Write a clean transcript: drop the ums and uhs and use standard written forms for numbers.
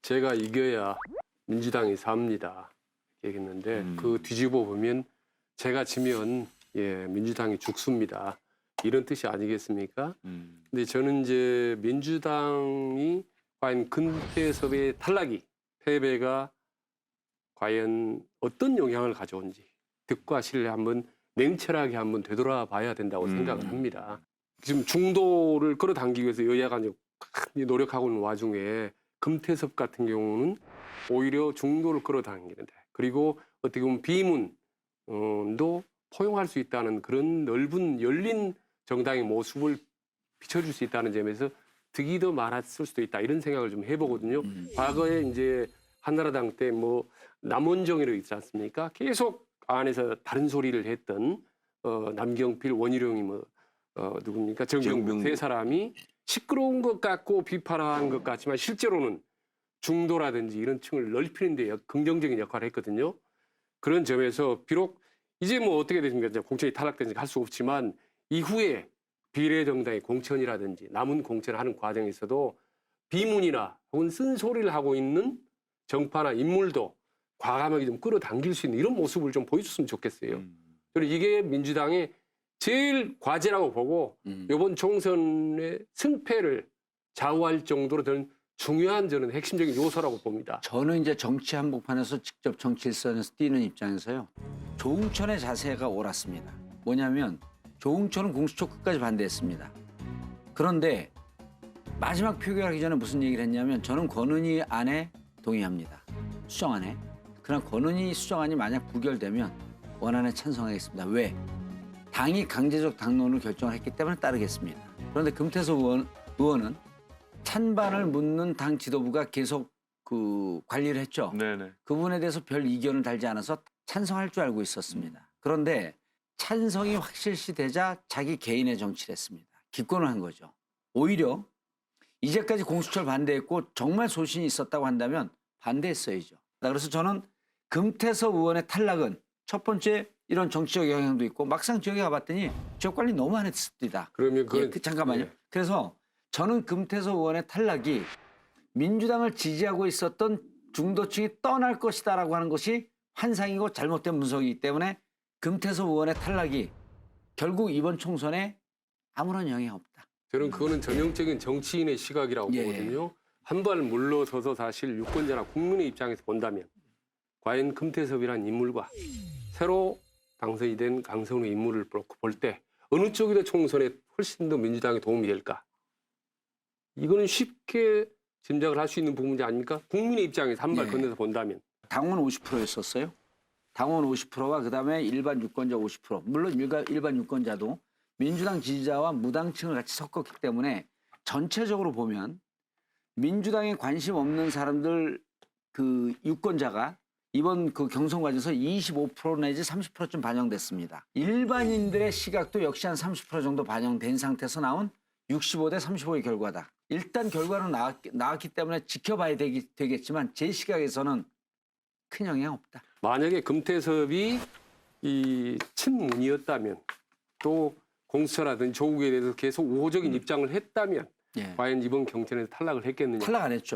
제가 이겨야 민주당이 삽니다. 얘기했는데 그 뒤집어 보면 제가 지면 민주당이 죽습니다. 이런 뜻이 아니겠습니까? 근데 저는 이제 민주당이 과연 금태섭의 탈락이 패배가 과연 어떤 영향을 가져온지 득과 실에 한번 냉철하게 한번 되돌아봐야 된다고 생각을 합니다. 지금 중도를 끌어당기기 위해서 여야가 이제 노력하고 있는 와중에 금태섭 같은 경우는 오히려 중도를 끌어당기는데 그리고 어떻게 보면 비문도 포용할 수 있다는 그런 넓은 열린 정당의 모습을 비춰줄 수 있다는 점에서 득이 더 많았을 수도 있다 이런 생각을 좀 해보거든요. 과거에 이제 한나라당 때 뭐 남원정이라고 있지 않습니까? 계속 안에서 다른 소리를 했던 남경필, 원희룡이 누굽니까? 정병국 세 사람이 시끄러운 것 같고 비판한 것 같지만 실제로는 중도라든지 이런 층을 넓히는 데 긍정적인 역할을 했거든요. 그런 점에서 비록 이제 뭐 어떻게 됐습니까? 이제 공천이 탈락된지 할 수 없지만 이후에 비례정당의 공천이라든지 남은 공천을 하는 과정에서도 비문이나 혹은 쓴소리를 하고 있는 정파나 인물도 과감하게 좀 끌어당길 수 있는 이런 모습을 좀 보여줬으면 좋겠어요. 저는 이게 민주당의 제일 과제라고 보고 이번 총선의 승패를 좌우할 정도로 저는 중요한 저는 핵심적인 요소라고 봅니다. 저는 이제 정치 한복판에서 직접 정치 일선에서 뛰는 입장에서요. 조응천의 자세가 옳았습니다. 뭐냐면 조응천은 공수처 끝까지 반대했습니다. 그런데 마지막 표결하기 전에 무슨 얘기를 했냐면 저는 권은희 안에 동의합니다. 수정안에. 그러나 권은희 수정안이 만약 부결되면 원안에 찬성하겠습니다. 왜? 당이 강제적 당론을 결정을 했기 때문에 따르겠습니다. 그런데 금태섭 의원은 찬반을 묻는 당 지도부가 계속 그 관리를 했죠. 네네. 그 부분에 대해서 별 이견을 달지 않아서 찬성할 줄 알고 있었습니다. 그런데 찬성이 확실시되자 자기 개인의 정치를 했습니다. 기권을 한 거죠. 오히려 이제까지 공수처를 반대했고 정말 소신이 있었다고 한다면 반대했어야죠. 그래서 저는 금태섭 의원의 탈락은 첫 번째 이런 정치적 영향도 있고 막상 지역에 가봤더니 지역 관리 너무 안 했습니다. 그러면 그건 잠깐만요. 그래서 저는 금태섭 의원의 탈락이 민주당을 지지하고 있었던 중도층이 떠날 것이다라고 하는 것이 환상이고 잘못된 분석이기 때문에 금태섭 의원의 탈락이 결국 이번 총선에 아무런 영향이 없다. 저는 그거는 전형적인 정치인의 시각이라고 보거든요. 한 발 물러서서 사실 유권자나 국민의 입장에서 본다면 과연 금태섭이라는 인물과 새로 당선이 된 강성훈의 인물을 볼 때 어느 쪽이 더 총선에 훨씬 더 민주당에 도움이 될까? 이거는 쉽게 짐작을 할 수 있는 부분이 아닙니까? 국민의 입장에서 한 발 건너서 본다면. 당원 50%였었어요. 당원 50%와 그다음에 일반 유권자 50%. 물론 일반 유권자도 민주당 지지자와 무당층을 같이 섞었기 때문에 전체적으로 보면 민주당에 관심 없는 사람들 그 유권자가 이번 그 경선 과정에서 25% 내지 30%쯤 반영됐습니다. 일반인들의 시각도 역시 한 30% 정도 반영된 상태에서 나온 65대 35의 결과다. 일단 결과는 나왔기 때문에 지켜봐야 되겠지만 제 시각에서는 큰 영향 없다. 만약에 금태섭이 이 친문이었다면 또 공수처라든지 조국에 대해서 계속 우호적인 입장을 했다면 과연 이번 경선에서 탈락을 했겠느냐. 탈락 안 했죠.